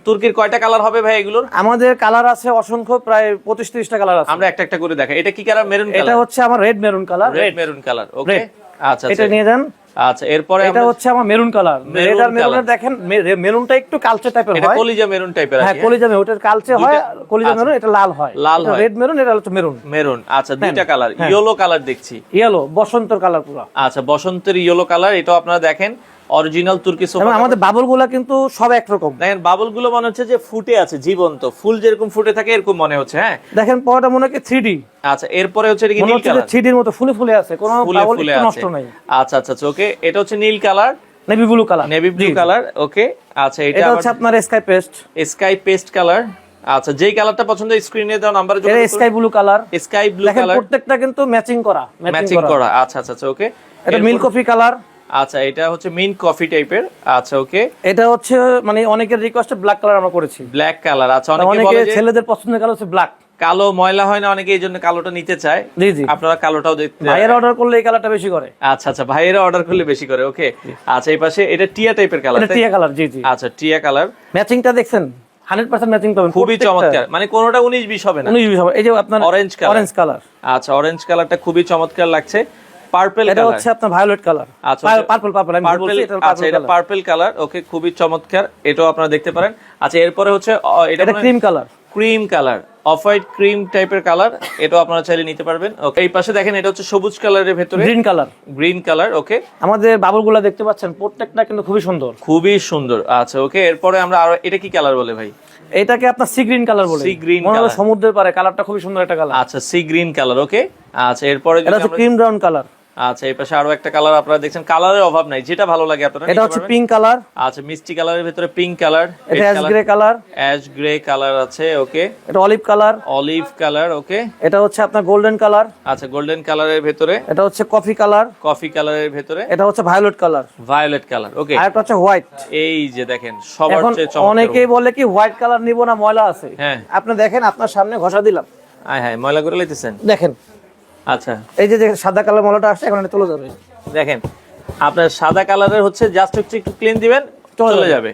তুর্কির কয়টা কালার হবে ভাই এগুলোর? আমাদের কালার আছে অসংখ্য, প্রায় 25-30টা কালার আছে। আমরা একটা একটা করে দেখাই। এটা কি কালার? Maroon colour. এটা হচ্ছে আমার red maroon colour. Red maroon colour, okay. আচ্ছা এটা নিয়ে যান। আচ্ছা, এরপরে এটা হচ্ছে আমার মেরুন কালার। রেড আর মেরুনের দেখেন, মেরুনটা একটু কালচে টাইপের হয়। এটা কলিজা মেরুন টাইপের আছে। হ্যাঁ, কলিজা মেরুন, ওটার কালচে হয়, কলিজা মেরুন, এটা লাল হয়। লাল হয়। রেড মেরুন, এটা হচ্ছে মেরুন। মেরুন, আচ্ছা, দুইটা কালার। ইয়েলো কালার দেখছি। ইয়েলো, বসন্তের কালার পুরো। আচ্ছা, বসন্তের ইয়েলো কালার। এটা আপনারা দেখেন অরিজিনাল তুর্কি সোফা। এবং আমাদের বাবলগুলা কিন্তু সব একরকম। দেখেন বাবল গুলো মনে হচ্ছে যে ফুটে আছে, জীবন্ত ফুল যেরকম ফুটে থাকে এরকম মনে হচ্ছে। হ্যাঁ, দেখেন পরটা মনে হয় 3D। আচ্ছা, এরপরে হচ্ছে এটা কি মনে নীল হচ্ছে কালার? 3D এর মতো ফুলে ফুলে আছে, কোনো বাবল একটু নষ্ট নাই। আচ্ছা আচ্ছা, ওকে। এটা হচ্ছে নীল colour, navy blue colour. Navy blue colour, okay. আচ্ছা, এটা হচ্ছে আপনার sky paste. Sky paste colour. আচ্ছা, যেই কালারটা পছন্দ স্ক্রিনে দাও নাম্বারে যোগাযোগ করুন। Sky blue colour. Sky blue দেখেন কালার, প্রত্যেকটা কিন্তু ম্যাচিং করা। আচ্ছা আচ্ছা, ওকে। এটা মিল্ক কফি কালার। আচ্ছা, এটা হচ্ছে মিন্ট কফি টাইপের। আচ্ছা, ওকে। এটা হচ্ছে মানে অনেকের রিকোয়েস্টে ব্ল্যাক কালার আমরা করেছি। ব্ল্যাক কালার, আচ্ছা। অনেকে অনেকে বলে যে ছেলেদের পছন্দের কালার হচ্ছে ব্ল্যাক। কালো ময়লা হয় না, অনেকে এইজন্য কালোটা নিতে চায়। জি জি, আপনারা কালোটাও দেখতে ভাইয়ের অর্ডার করলে এই কালারটা বেশি করে। আচ্ছা আচ্ছা, ভাইয়েরা অর্ডার করলে বেশি করে, ওকে। আচ্ছা, এই পাশে এটা টিয়া টাইপের কালার। এটা টিয়া কালার, জি জি। আচ্ছা, টিয়া কালার। ম্যাচিংটা দেখছেন, 100% ম্যাচিং পাবেন। খুবই চমৎকার, মানে কোনোটা 19-20 হবে না। 19-20 হবে। এই যে আপনার অরেঞ্জ কালার। আচ্ছা, অরেঞ্জ কালারটা খুবই চমৎকার লাগছে। পার্পল এটা হচ্ছে আপনার ভায়োলেট কালার। আচ্ছা, পার্পল আমি বলছি এটা আচ্ছা, এটা পার্পল কালার, ওকে। খুবই চমৎকার, এটাও আপনারা দেখতে পারেন। আচ্ছা, এরপরে হচ্ছে এটা cream colour. Cream colour, off white cream টাইপের কালার। এটাও আপনারা চাইলে নিতে পারবেন, ওকে। এই পাশে দেখেন, এটা হচ্ছে সবুজ কালারের ভেতরে গ্রিন কালার, ওকে। আমাদের বাবলগুলো দেখতে পাচ্ছেন, প্রত্যেকটা কিন্তু খুবই সুন্দর, খুবই সুন্দর। আচ্ছা, ওকে। এরপরে আমরা আরো, এটা কি কালার বলে ভাই? এটাকে আপনার সি গ্রিন কালার বলে। সি গ্রিন কালার, সমুদ্রের পারে কালারটা খুবই সুন্দর একটা কালার। আচ্ছা, সি গ্রিন কালার, ওকে। আচ্ছা, এরপরে এটা হচ্ছে ক্রিম ব্রাউন কালার। আচ্ছা, এই পাশে আরো একটা কালার আপনারা দেখছেন, কালারের অভাব নাই, যেটা ভালো লাগে আপনারা এটা হচ্ছে পিঙ্ক কালার। আচ্ছা, মিষ্টি কালারের ভিতরে পিঙ্ক কালার। এটা ash grey colour. Ash grey colour আছে, ওকে। এটা অলিভ কালার। অলিভ কালার, ওকে। এটা হচ্ছে আপনার গোল্ডেন কালার। আচ্ছা, গোল্ডেন কালারের ভিতরে। এটা হচ্ছে কফি কালার। কফি কালারের ভিতরে। এটা হচ্ছে ভায়োলেট কালার। ভায়োলেট কালার, ওকে। আর এটা হচ্ছে হোয়াইট। এই যে দেখেন, সবার চেয়ে চমৎকার। অনেকেই বলে কি হোয়াইট কালার নিব না, ময়লা আছে। হ্যাঁ, আপনি দেখেন, আপনার সামনে ঘষা দিলাম, আয় হায়, ময়লা করে লাইতেছেন। দেখেন। আচ্ছা, এই যে সাদা কালার ময়লাটা আসছে, এখন এটা চলে যাবে। দেখেন, আপনার সাদা কালারের হচ্ছে জাস্ট একটু ক্লিন দিবেন, চলে যাবে।